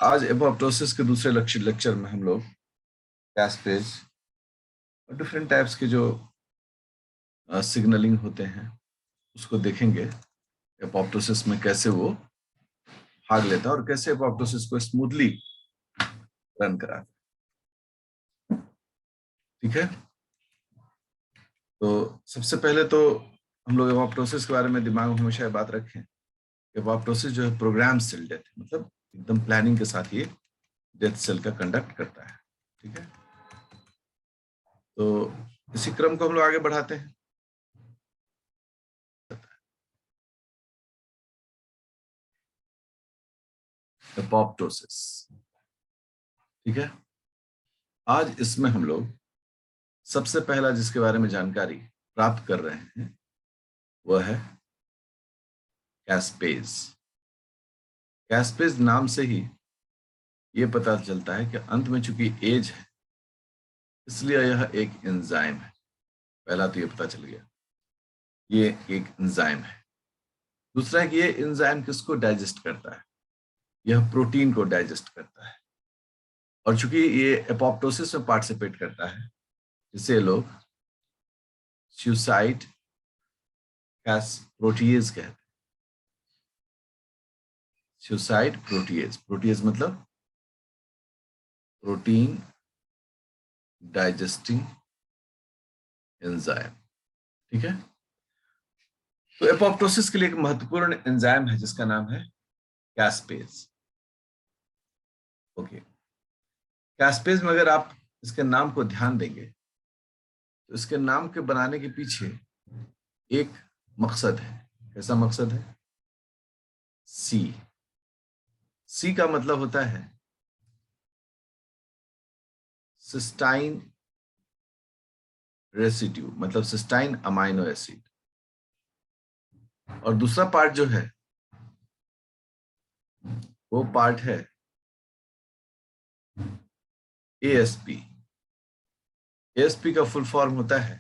आज एपोप्टोसिस के दूसरे लेक्चर में हम लोग कैस्पेज और डिफरेंट टाइप्स के जो सिग्नलिंग होते हैं उसको देखेंगे। एपोप्टोसिस में कैसे वो भाग लेता है और कैसे एपोप्टोसिस को स्मूथली रन कराता है। ठीक है, तो सबसे पहले तो हम लोग एपोप्टोसिस के बारे में दिमाग में हमेशा बात रखें। एपोप्टोसिस जो है प्रोग्राम सेल डेथ, मतलब एकदम प्लानिंग के साथ ये डेथ सेल का कंडक्ट करता है। ठीक है, तो इसी क्रम को हम लोग आगे बढ़ाते हैं। एपोप्टोसिस, ठीक है, आज इसमें हम लोग सबसे पहला जिसके बारे में जानकारी प्राप्त कर रहे हैं वह है कैस्पेज। कैस्पेज नाम से ही ये पता चलता है कि अंत में चूंकि एज है इसलिए यह एक एंजाइम है। पहला तो ये पता चल गया, ये एक एंजाइम है। दूसरा है कि ये एंजाइम किसको डाइजेस्ट करता है, यह प्रोटीन को डाइजेस्ट करता है। और चूंकि ये एपोप्टोसिस में पार्टिसिपेट करता है जिसे लोग सुसाइड प्रोटीएज कहते हैं। सुसाइड प्रोटीएज, प्रोटीएज मतलब प्रोटीन डाइजेस्टिंग एंजाइम। ठीक है, तो एपोप्टोसिस के लिए एक महत्वपूर्ण एंजाइम है जिसका नाम है कैस्पेज। ओके, कैस्पेज में अगर आप इसके नाम को ध्यान देंगे तो इसके नाम के बनाने के पीछे एक मकसद है। कैसा मकसद है? सी। सी का मतलब होता है सिस्टाइन रेसिड्यू, मतलब सिस्टाइन अमाइनो एसिड। और दूसरा पार्ट जो है वो पार्ट है एएसपी। एएसपी का फुल फॉर्म होता है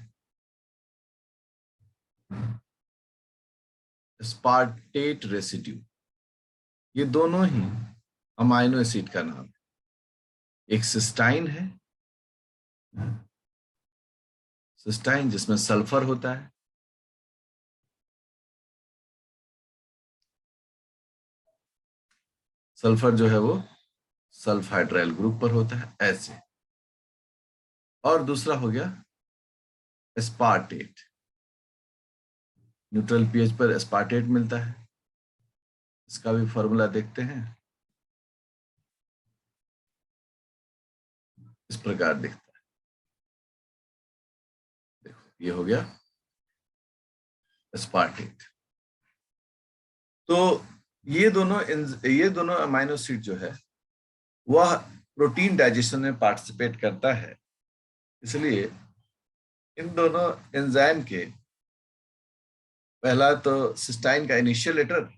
स्पार्टेट रेसिड्यू। ये दोनों ही अमाइनो एसिड का नाम है। एक सिस्टाइन है, सिस्टाइन जिसमें सल्फर होता है, सल्फर जो है वो सल्फाइड्राइल ग्रुप पर होता है ऐसे। और दूसरा हो गया एस्पार्टेट, न्यूट्रल पीएच पर एस्पार्टेट मिलता है। इसका भी फॉर्मूला देखते हैं, इस प्रकार दिखता है। देखो ये हो गया एस्पार्टेट। तो ये दोनों अमाइनो एसिड जो है वह प्रोटीन डाइजेशन में पार्टिसिपेट करता है। इसलिए इन दोनों एंजाइम के पहला तो सिस्टाइन का इनिशियल लेटर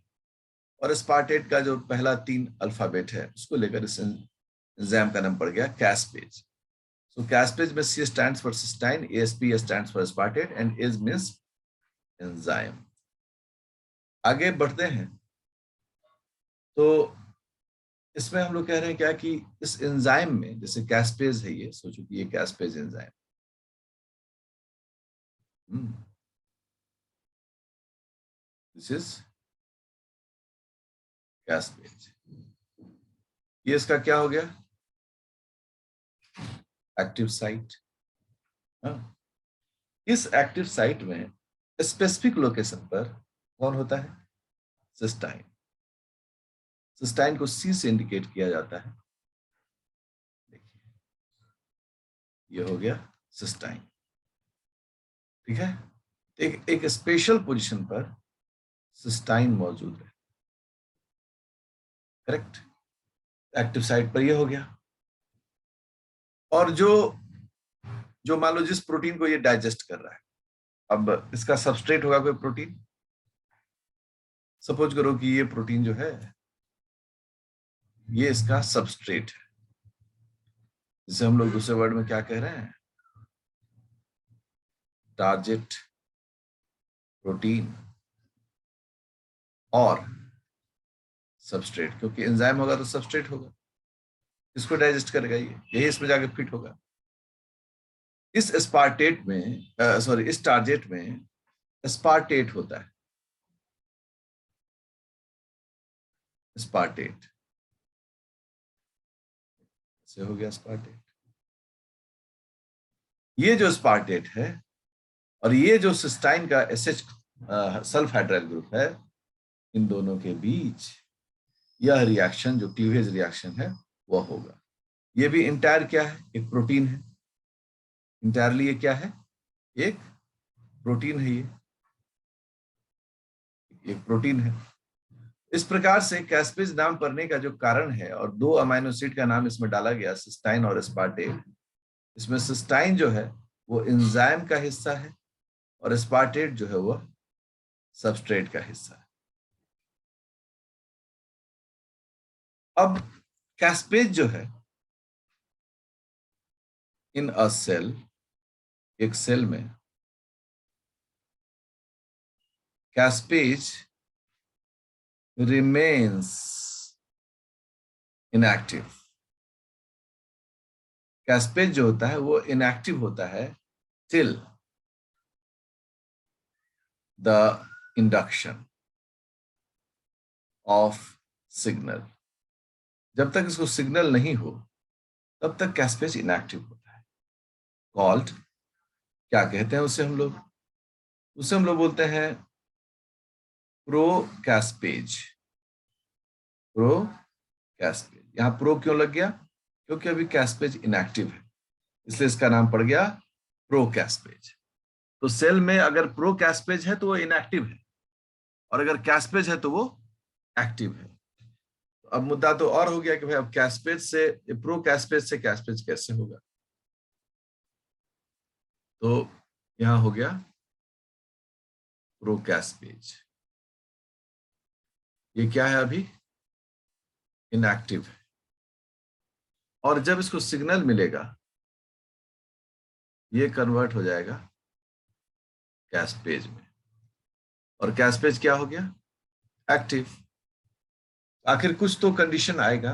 और एस्पार्टेट का जो पहला 3 अल्फाबेट है उसको लेकर इस एंजाइम का नाम पड़ गया कैस्पेज। So caspase में C stands for cystine, ASP stands for aspartate and AS means enzyme। आगे बढ़ते हैं तो इसमें हम लोग कह रहे हैं क्या कि इस एंजाइम में, जैसे कैस्पेज है, ये सोचो कि ये caspase enzyme, this is caspase. ये इसका क्या हो गया? Active site. इस एक्टिव साइट में स्पेसिफिक लोकेशन पर कौन होता है? सिस्टाइन। सिस्टाइन को सी से इंडिकेट किया जाता है। देखिए ये हो गया सिस्टाइन। ठीक है, एक स्पेशल पोजीशन पर सिस्टाइन मौजूद है। करेक्ट, एक्टिव साइट पर ये हो गया। और जो जो मान लो जिस प्रोटीन को ये डाइजेस्ट कर रहा है, अब इसका सबस्ट्रेट होगा कोई प्रोटीन। सपोज करो कि ये प्रोटीन जो है ये इसका सबस्ट्रेट है, जिसे हम लोग दूसरे वर्ड में क्या कह रहे हैं? टारगेट प्रोटीन और सबस्ट्रेट, क्योंकि एंजाइम होगा तो सबस्ट्रेट होगा। इसको डाइजेस्ट करेगा, ये यही इसमें जाके फिट होगा। इस स्पार्टेट में सॉरी इस टारगेट में स्पार्टेट होता है, स्पार्टेट से हो गया स्पार्टेट। ये जो स्पार्टेट है और ये जो सिस्टाइन का एसएच सल्फ हाइड्राइल ग्रुप है, इन दोनों के बीच यह रिएक्शन जो क्लीवेज रिएक्शन है वह होगा। ये भी इंटायर क्या है, एक प्रोटीन है। इंटायरली ये क्या है, एक प्रोटीन है। ये एक प्रोटीन है। इस प्रकार से कैस्पेज नाम पड़ने का जो कारण है, और दो अमाइनो एसिड का नाम इसमें डाला गया, सिस्टाइन और स्पार्टेट। इसमें सिस्टाइन जो है वो एंजाइम का हिस्सा है और स्पार्टेट जो है वह सबस्ट्रेट का हिस्सा है। अब कैस्पेज जो है इन अ सेल, एक सेल में कैस्पेज रिमेन्स इनएक्टिव। कैस्पेज जो होता है वो इनएक्टिव होता है till the induction of signal. जब तक इसको सिग्नल नहीं हो तब तक कैस्पेज इनएक्टिव होता है। कॉल्ड, क्या कहते हैं उसे हम लोग, उसे हम लोग बोलते हैं प्रो कैस्पेज। प्रो कैस्पेज, यहां प्रो क्यों लग गया, क्योंकि अभी कैस्पेज इनएक्टिव है, इसलिए इसका नाम पड़ गया प्रो कैस्पेज। तो सेल में अगर प्रो कैस्पेज है तो वो इनएक्टिव है, और अगर कैस्पेज है तो वो एक्टिव है। तो अब मुद्दा तो और हो गया कि भाई अब कैस्पेज से, प्रो कैस्पेज से कैस्पेज कैसे होगा। तो यहां हो गया प्रो कैस्पेज। ये क्या है, अभी इनएक्टिव है, और जब इसको सिग्नल मिलेगा ये कन्वर्ट हो जाएगा कैस्पेज में, और कैस्पेज क्या हो गया, एक्टिव। आखिर कुछ तो कंडीशन आएगा,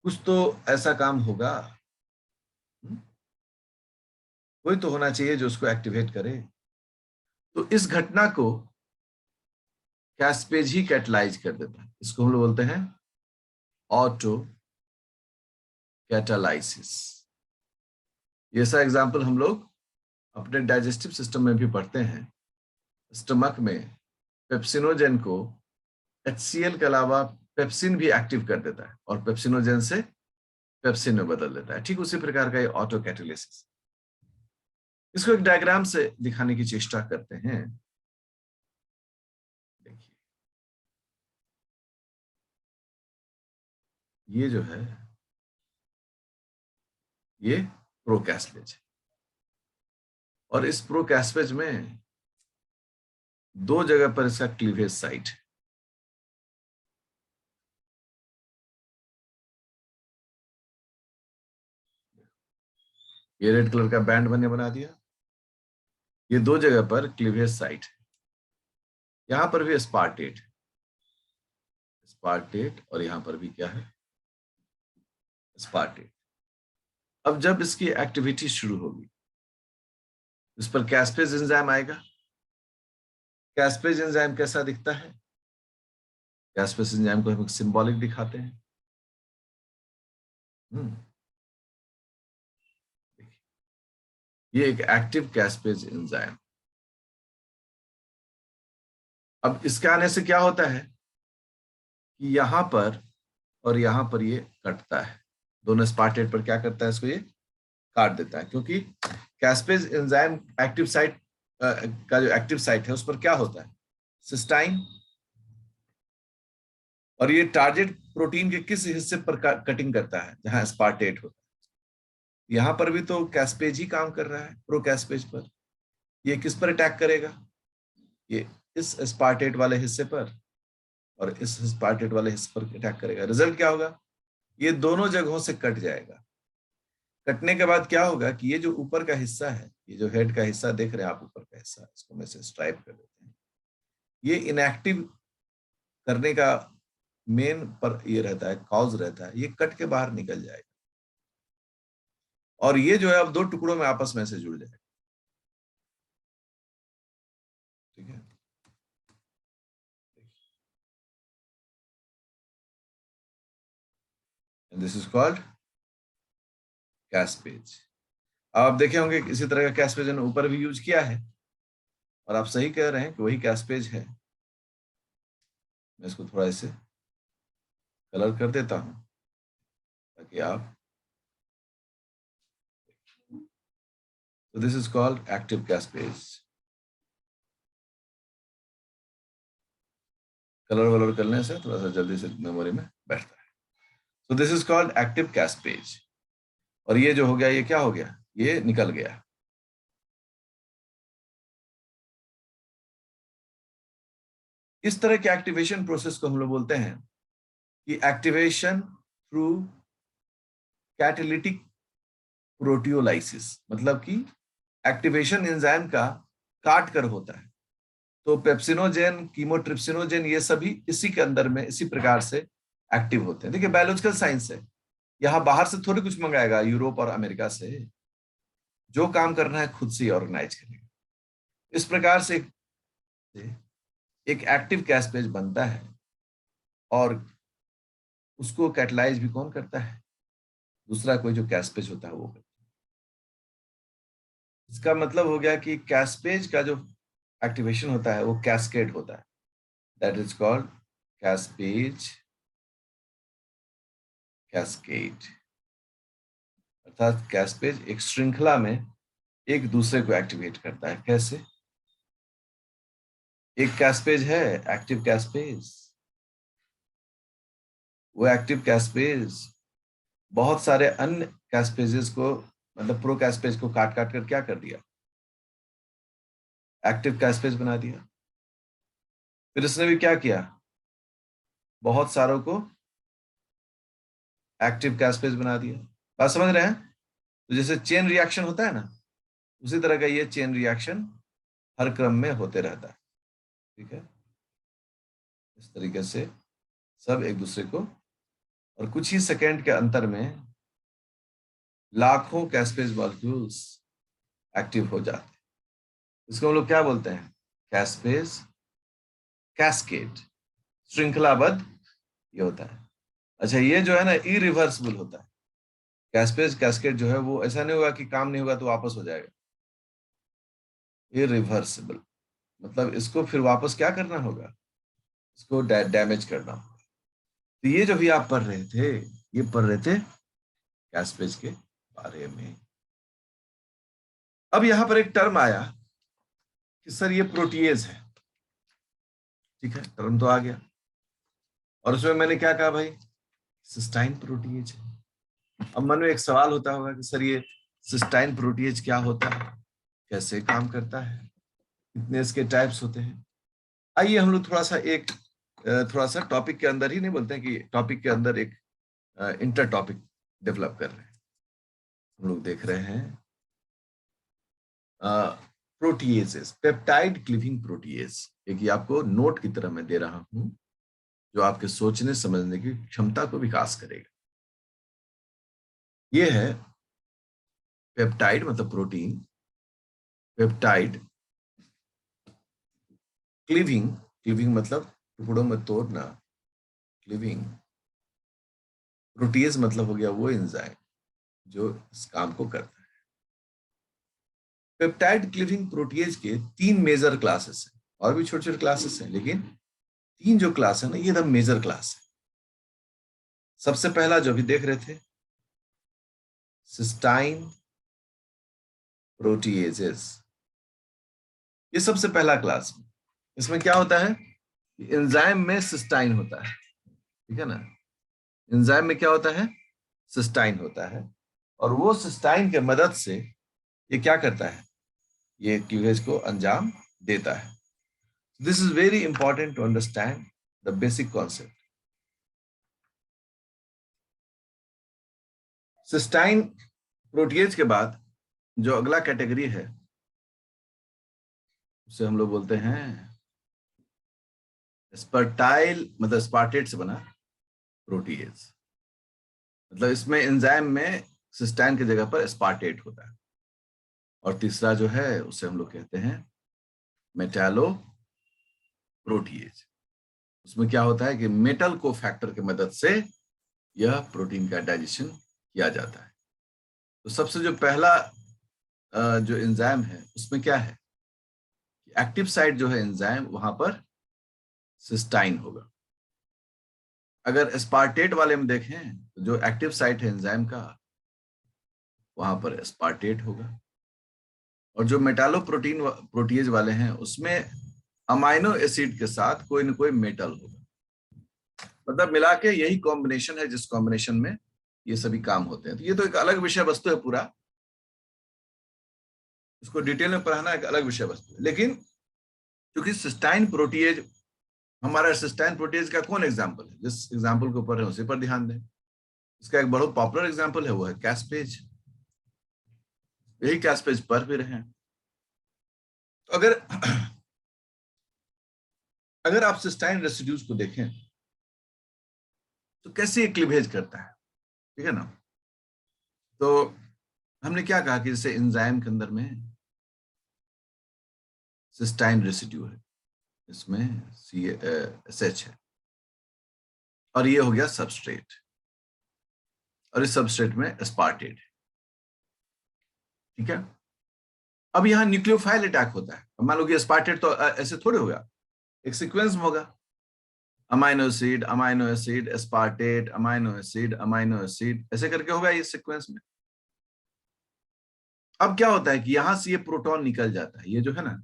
कुछ तो ऐसा काम होगा, कोई तो होना चाहिए जो उसको एक्टिवेट करे। तो इस घटना को कैस्पेज ही कैटलाइज कर देता है। इसको हम लोग बोलते हैं ऑटो कैटालाइसिस। ये ऐसा एग्जाम्पल हम लोग अपने डाइजेस्टिव सिस्टम में भी पढ़ते हैं। स्टमक में पेप्सिनोजेन को HCl के अलावा पेप्सिन भी एक्टिव कर देता है, और पेप्सिनोजेन से पेप्सिन में बदल देता है। ठीक उसी प्रकार का ये ऑटो कैटालिसिस। इसको एक डायग्राम से दिखाने की चेष्टा करते हैं। देखिए, ये जो है ये प्रोकैस्पेज है, और इस प्रोकैस्पेज में दो जगह पर इसका क्लीवेज साइट है। ये रेड कलर का बैंड मैंने बना दिया, ये दो जगह पर क्लीवेज साइट है। यहां पर भी स्पार्टेट है, स्पार्टेट, और यहां पर भी क्या है, स्पार्टेट। अब जब इसकी एक्टिविटी शुरू होगी, इस पर कैस्पेज एंजाइम आएगा। कैस्पेज एंजाइम कैसा दिखता है, कैस्पेज एंजाइम को हम सिंबॉलिक दिखाते हैं। ये एक एक्टिव कैस्पेज एंजाइम। अब इसके आने से क्या होता है कि यहां पर और यहां पर ये कटता है, दोनों स्पार्टेट पर क्या करता है, इसको ये काट देता है। क्योंकि कैस्पेज एंजाइम एक्टिव साइट का जो एक्टिव साइट है उस पर क्या होता है, सिस्टाइन, और ये टारगेट प्रोटीन के किस हिस्से पर कटिंग करता है, जहां स्पार्टेट होता है। यहां पर भी तो कैस्पेज ही काम कर रहा है प्रो कैस्पेज पर। ये किस पर अटैक करेगा, ये इस स्पार्टेट वाले हिस्से पर और इस स्पार्टेट वाले हिस्से पर अटैक करेगा। रिजल्ट क्या होगा, ये दोनों जगहों से कट जाएगा। कटने के बाद क्या होगा कि ये जो ऊपर का हिस्सा है, ये जो हेड का हिस्सा देख रहे हैं आप, ऊपर का हिस्सा, इसको मैं से स्ट्राइप कर देते हैं। ये इनएक्टिव करने का मेन पर ये रहता है, कॉज रहता है, ये कट के बाहर निकल जाएगा और ये जो है अब दो टुकड़ों में आपस में से जुड़ जाएगा। ठीक है, दिस इज कॉल्ड कैस्पेज। आप देखे होंगे इसी तरह का कैस्पेज ने ऊपर भी यूज किया है और आप सही कह रहे हैं कि वही कैस्पेज है। मैं इसको थोड़ा इसे कलर कर देता हूं ताकि आप, so this is called active caspase. Colour वलर करने से थोड़ा सा जल्दी से मेमोरी में बैठता है। so this is called active caspase. और ये जो हो गया, ये क्या हो गया, ये निकल गया। इस तरह के एक्टिवेशन प्रोसेस को हम लोग बोलते हैं कि एक्टिवेशन थ्रू कैटालिटिक प्रोटियोलाइसिस, मतलब कि एक्टिवेशन एंजाइम का काट कर होता है। तो पेप्सिनोजेन, कीमोट्रिप्सिनोजेन, ये सभी इसी के अंदर में इसी प्रकार से एक्टिव होते हैं। देखिए बायोलॉजिकल साइंस है, यहाँ बाहर से थोड़ी कुछ मंगाएगा, यूरोप और अमेरिका से। जो काम करना है खुद से ही ऑर्गेनाइज करेगा। इस प्रकार से एक एक्टिव कैस्पेज बनता है और उसको कैटलाइज भी कौन करता है, दूसरा कोई जो कैस्पेज होता है वो करता है। इसका मतलब हो गया कि कैस्पेज का जो एक्टिवेशन होता है वो कैस्केड होता है, that is called caspase cascade. अर्थात कैस्पेज एक श्रृंखला में एक दूसरे को एक्टिवेट करता है। कैसे? एक कैस्पेज है एक्टिव कैस्पेज, वो एक्टिव कैस्पेज बहुत सारे अन्य कैस्पेजेस को, मतलब प्रो कैस्पेज को काट काट कर क्या कर दिया, एक्टिव कैस्पेज बना दिया। फिर इसने भी क्या किया, बहुत सारों को एक्टिव कैस्पेज बना दिया। बात समझ रहे हैं? तो जैसे चेन रिएक्शन होता है ना, उसी तरह का ये चेन रिएक्शन हर क्रम में होते रहता है। ठीक है, इस तरीके से सब एक दूसरे को, और कुछ ही सेकेंड के अंतर में लाखों कैस्पेज मॉलिक्यूल्स एक्टिव हो जाते हैं। इसको हम लोग क्या बोलते हैं, कैस्पेज कैस्केड, श्रृंखलाबद्ध ये होता है। अच्छा, ये जो है ना इरिवर्सिबल होता है। कैस्पेज कैस्केड जो है वो ऐसा नहीं होगा कि काम नहीं होगा तो वापस हो जाएगा, इरिवर्सिबल मतलब इसको फिर वापस क्या करना होगा, इसको डैमेज करना होगा। तो ये जो भी आप पढ़ रहे थे, ये पढ़ रहे थे कैस्पेज के बारे में। अब यहां पर एक टर्म आया कि सर ये प्रोटीएज है। ठीक है, टर्म तो आ गया, और उसमें मैंने क्या कहा भाई, सिस्टाइन प्रोटीएज है। अब मन में एक सवाल होता होगा कि सर ये सिस्टाइन प्रोटीएज क्या होता है, कैसे काम करता है, कितने इसके टाइप्स होते हैं। आइए हम लोग थोड़ा सा टॉपिक के अंदर ही, नहीं बोलते हैं कि टॉपिक के अंदर एक इंटर टॉपिक डेवलप कर रहे हैं। हम लोग देख रहे हैं प्रोटीएजेस, पेप्टाइड क्लीविंग प्रोटीएज। एक ये आपको नोट की तरह मैं दे रहा हूं जो आपके सोचने समझने की क्षमता को विकास करेगा। ये है पेप्टाइड मतलब प्रोटीन, पेप्टाइड क्लीविंग, क्लीविंग मतलब टुकड़ों में तोड़ना, क्लीविंग प्रोटीएज मतलब हो गया वो एंजाइम जो इस काम को करता है। पेप्टाइड क्लीविंग प्रोटीएज के 3 मेजर क्लासेस हैं, और भी छोटे छोटे क्लासेस हैं, लेकिन 3 जो क्लास है ना, ये द मेजर क्लास है। सबसे पहला जो भी देख रहे थे, सिस्टाइन प्रोटीएजेस, ये सबसे पहला क्लास। इसमें क्या होता है, एंजाइम में सिस्टाइन होता है। ठीक है ना, एंजाइम में क्या होता है, सिस्टाइन होता है, और वो सिस्टाइन के मदद से ये क्या करता है, ये क्लीवेज को अंजाम देता है। This is very important to understand the basic concept. Cysteine protease के बाद जो अगला कैटेगरी है उसे हम लोग बोलते हैं स्पर्टाइल, मतलब स्पार्टेट से बना प्रोटीएज। मतलब इसमें एंजाइम में सिस्टाइन की जगह पर एस्पार्टेट होता है। और तीसरा जो है उसे हम लोग कहते हैं मेटालो प्रोटीएज। उसमें क्या होता है कि मेटल को फैक्टर की मदद से यह प्रोटीन का डाइजेशन किया जाता है। तो सबसे जो पहला जो एंजाइम है उसमें क्या है, एक्टिव साइट जो है एंजाइम वहां पर सिस्टाइन होगा। अगर एस्पार्टेट वाले में देखें तो जो एक्टिव साइट है एंजाइम का वहां पर एस्पार्टेट होगा। और जो मेटालो प्रोटीएज वाले हैं उसमें अमाइनो एसिड के साथ कोई ना कोई मेटल होगा। मतलब मिला के यही कॉम्बिनेशन है जिस कॉम्बिनेशन में ये सभी काम होते हैं। तो ये तो एक अलग विषय वस्तु है पूरा, इसको डिटेल में पढ़ाना एक अलग विषय वस्तु है। लेकिन क्योंकि सिस्टाइन प्रोटीएज, हमारा सिस्टाइन प्रोटीएज का कौन एग्जाम्पल है, जिस एग्जाम्पल के ऊपर है उसी पर ध्यान दें। इसका एक बहुत पॉपुलर एग्जाम्पल है, वो है कैस्पेज। यही कैस्पेज पर भी रहे। तो अगर आप सिस्टाइन रेसिड्यूज को देखें तो कैसे ये क्लीवेज करता है, ठीक है ना। तो हमने क्या कहा कि जैसे एंजाइम के अंदर में सिस्टाइन रेसिड्यू है, इसमें CH है, और ये हो गया सबस्ट्रेट, और इस सबस्ट्रेट में एस्पार्टेट है, ठीक है। अब यहाँ न्यूक्लियोफाइल अटैक होता है। मान लो कि एस्पार्टेट तो ऐसे थोड़े होगा, एक सीक्वेंस में होगा, amino acid amino acid aspartate amino acid ऐसे करके होगा ये सीक्वेंस में। अब क्या होता है कि यहां से ये प्रोटॉन निकल जाता है, ये जो है ना,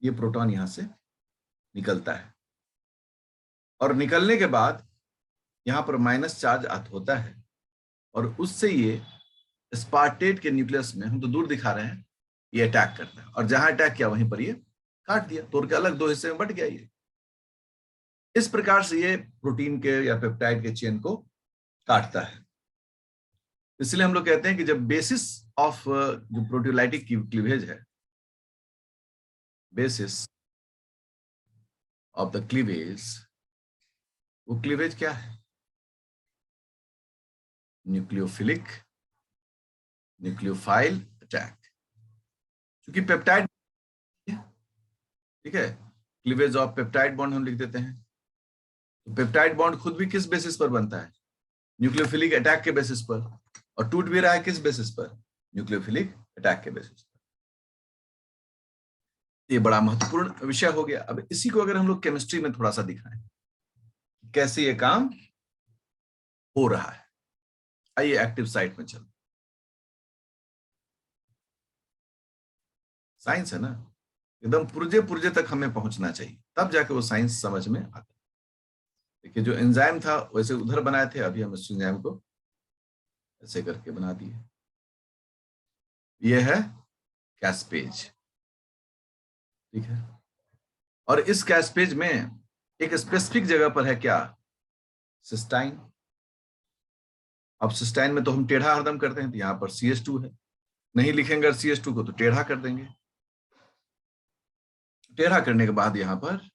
ये प्रोटॉन यहां से निकलता है, और निकलने के बाद यहां पर माइनस चार्ज होता है, और उससे ये स्पार्टेट के न्यूक्लियस में, हम तो दूर दिखा रहे हैं, ये अटैक करता है, और जहां अटैक किया वहीं पर ये काट दिया, तोड़ के अलग दो हिस्से में बट गया ये। इस प्रकार से ये प्रोटीन के या पेप्टाइड के चेन को काटता है। इसलिए हम लोग कहते हैं कि जब बेसिस ऑफ जो प्रोटीयोलाइटिक क्लीवेज है, बेसिस ऑफ द क्लीवेज, वो क्लीवेज क्या है, न्यूक्लियोफिलिक न्यूक्लियोफाइल अटैक। क्योंकि पेप्टाइड, ठीक है, क्लीवेज ऑफ पेप्टाइड बॉन्ड हम लिख देते हैं। तो पेप्टाइड बॉन्ड खुद भी किस बेसिस पर बनता है, न्यूक्लियोफिलिक अटैक के बेसिस पर, और टूट भी रहा है किस बेसिस पर, न्यूक्लियोफिलिक अटैक के बेसिस पर। ये बड़ा महत्वपूर्ण विषय हो गया। अब इसी को अगर हम लोग केमिस्ट्री में थोड़ा सा दिखाएं कैसे ये काम हो रहा है, आइए एक्टिव साइट में चलो। साइंस है ना, एकदम पुर्जे पुर्जे तक हमें पहुंचना चाहिए, तब जाके वो साइंस समझ में आता है। देखिए जो एंजाइम था वैसे उधर बनाए थे, अभी हम इस एंजाइम को ऐसे करके बना दिए। ये है कैस्पेज, ठीक है। और इस कैस्पेज में एक स्पेसिफिक जगह पर है क्या, सिस्टाइन। अब सिस्टाइन में तो हम टेढ़ा हरदम करते हैं, तो यहाँ पर CH2 है, नहीं लिखेंगे CH2 को तो टेढ़ा कर देंगे। टेढ़ा करने के बाद यहाँ पर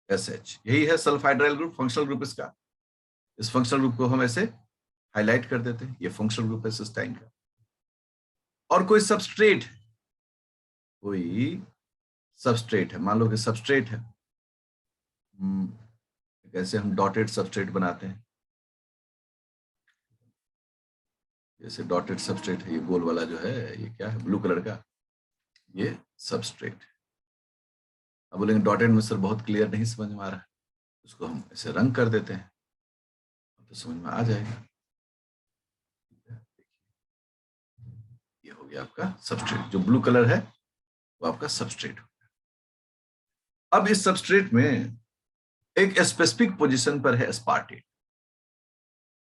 SH, यही है सल्फाइड्राइल ग्रुप, फंक्शनल ग्रुप इसका। इस फंक्शनल ग्रुप को हम ऐसे हाईलाइट कर देते हैं, ये फंक्शनल ग्रुप है सिस्टाइन का। और कोई सबस्ट्रेट है, मान लो कि सबस्ट्रेट है, कैसे हम डॉटेड सबस्ट्रेट बनाते हैं, जैसे डॉटेड सबस्ट्रेट है, ये गोल वाला जो है ये क्या है, ब्लू कलर का, ये सबस्ट्रेट। अब बोलेंगे डॉटेड में सर बहुत क्लियर नहीं समझ में आ रहा है, उसको हम ऐसे रंग कर देते हैं तो समझ में आ जाएगा। ये हो गया आपका सबस्ट्रेट, जो ब्लू कलर है वो आपका सबस्ट्रेट हो गया। अब इस सबस्ट्रेट में एक स्पेसिफिक पोजीशन पर है एस्पार्टेट।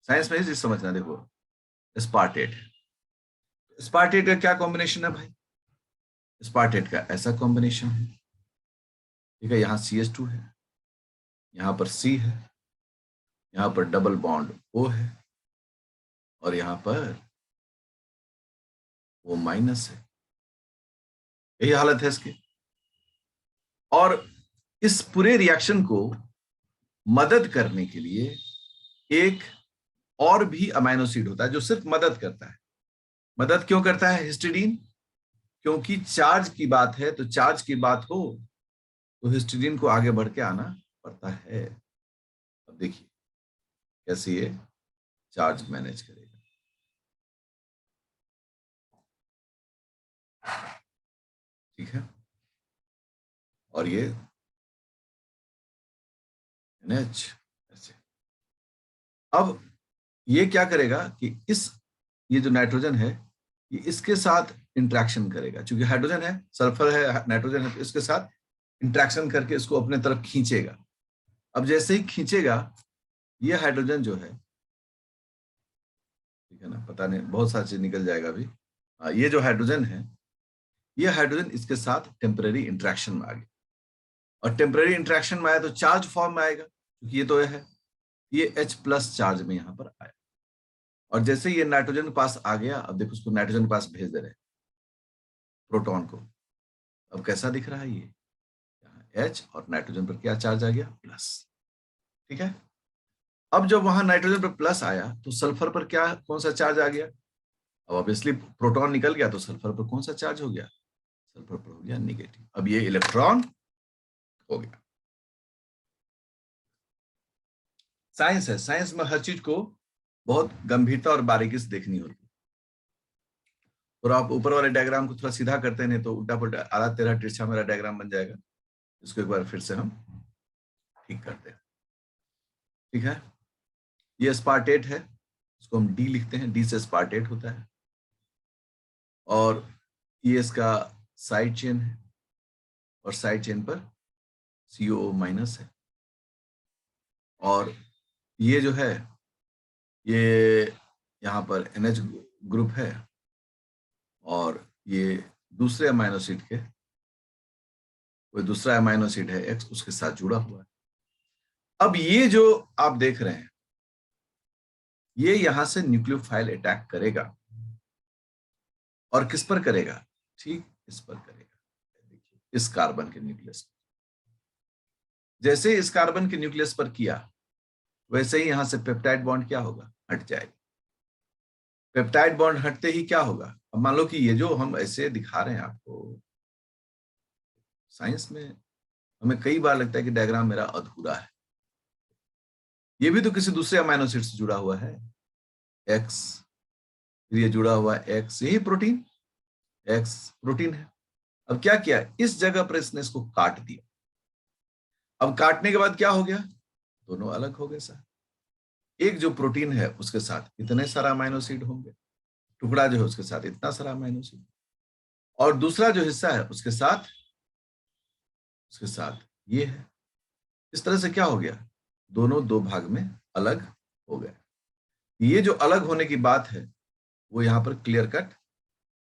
साइंस में इसे समझना, देखो एस्पार्टेट, एस्पार्टेट का क्या कॉम्बिनेशन है भाई, एस्पार्टेट का ऐसा कॉम्बिनेशन है, ठीक है। यहाँ CH2 है, यहाँ पर C है, यहाँ पर डबल बॉन्ड O है, और यहाँ पर O माइनस है। यही हालत है इसकी। और इस पूरे रिएक्शन को मदद करने के लिए एक और भी अमाइनो एसिड होता है जो सिर्फ मदद करता है। मदद क्यों करता है हिस्टिडीन? क्योंकि चार्ज की बात है, तो चार्ज की बात हो तो हिस्टिडीन को आगे बढ़ के आना पड़ता है। अब देखिए कैसे ये चार्ज मैनेज करेगा। ठीक है, और ये NH ऐसे। अब ये क्या करेगा कि ये जो नाइट्रोजन है ये इसके साथ इंटरेक्शन करेगा, क्योंकि हाइड्रोजन है, सल्फर है, नाइट्रोजन है, तो इसके साथ इंटरेक्शन करके इसको अपने तरफ खींचेगा। अब जैसे ही खींचेगा ये हाइड्रोजन जो है, ठीक है ना, पता नहीं बहुत सारी चीज निकल जाएगा अभी। ये जो हाइड्रोजन है, ये हाइड्रोजन इसके साथ टेम्परेरी इंटरेक्शन में आ गया, और टेम्परेरी इंटरेक्शन में आया तो चार्ज फॉर्म में आएगा, क्योंकि ये तो है, ये H+ चार्ज में यहाँ पर आया। और जैसे ये नाइट्रोजन के पास आ गया, अब देखो उसको नाइट्रोजन के पास भेज दे रहे हैं प्रोटॉन को। अब कैसा दिख रहा है ये, H और नाइट्रोजन पर क्या चार्ज आ गया, प्लस। ठीक है, अब जब वहां नाइट्रोजन पर प्लस आया तो सल्फर पर क्या, कौन सा चार्ज आ गया? अब ऑब्वियसली प्रोटॉन निकल गया तो सल्फर पर कौन सा चार्ज हो गया, सल्फर पर हो गया निगेटिव। अब ये इलेक्ट्रॉन हो गया। साइंस है, साइंस में हर चीज को बहुत गंभीरता और बारीकी से देखनी होती है। और आप ऊपर वाले डायग्राम को थोड़ा सीधा करते नहीं तो उल्टा पुल्टा आधा टेढ़ा तिरछा मेरा डायग्राम बन जाएगा। इसको एक बार फिर से हम ठीक करते हैं। ठीक है, ये स्पार्टेट है, इसको हम डी लिखते हैं, डी से स्पार्टेट होता है। और ये इसका साइड चेन है, और साइड चेन पर COO- है। और ये जो है ये यहाँ पर NH ग्रुप है, और ये दूसरे अमाइनो एसिड के, कोई दूसरा अमाइनो एसिड है X, उसके साथ जुड़ा हुआ है। अब ये जो आप देख रहे हैं ये यहां से न्यूक्लियोफाइल अटैक करेगा, और किस पर करेगा, ठीक इस पर करेगा। देखिए इस कार्बन के न्यूक्लियस पर, जैसे इस कार्बन के न्यूक्लियस पर किया वैसे ही यहां से पेप्टाइड बॉन्ड क्या होगा, हट जाएगा। पेप्टाइड बॉन्ड हटते ही क्या होगा, अब मान लो कि ये जो हम ऐसे दिखा रहे हैं आपको, साइंस में हमें कई बार लगता है कि डायग्राम मेरा अधूरा है। ये भी तो किसी दूसरे अमाइनो एसिड से जुड़ा हुआ है, X, फिर ये जुड़ा हुआ है X, यही प्रोटीन, X प्रोटीन है। अब क्या किया, इस जगह पर इसने इसको काट दिया। अब काटने के बाद क्या हो गया, दोनों अलग हो गए सर। एक जो प्रोटीन है उसके साथ इतने सारा अमाइनो एसिड होंगे, टुकड़ा जो है उसके साथ इतना सारा अमाइनो एसिड, और दूसरा जो हिस्सा है उसके साथ ये है। इस तरह से क्या हो गया, दोनों दो भाग में अलग हो गए। ये जो अलग होने की बात है वो यहाँ पर क्लियर कट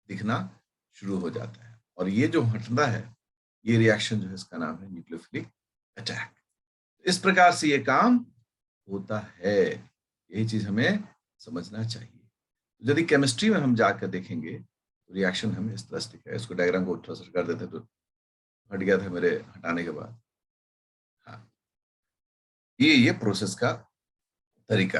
दिखना शुरू हो जाता है, और ये जो हटता है ये रिएक्शन जो है इसका नाम है न्यूक्लियोफिलिक अटैक। इस प्रकार से ये काम होता है, यही चीज हमें समझना चाहिए। यदि केमिस्ट्री में हम जाकर देखेंगे तो रिएक्शन हमें इस तरह से दिखेगा। इसको डायग्राम को थोड़ा सा कर देते तो हट गया था मेरे हटाने के बाद। हाँ, ये प्रोसेस का तरीका है।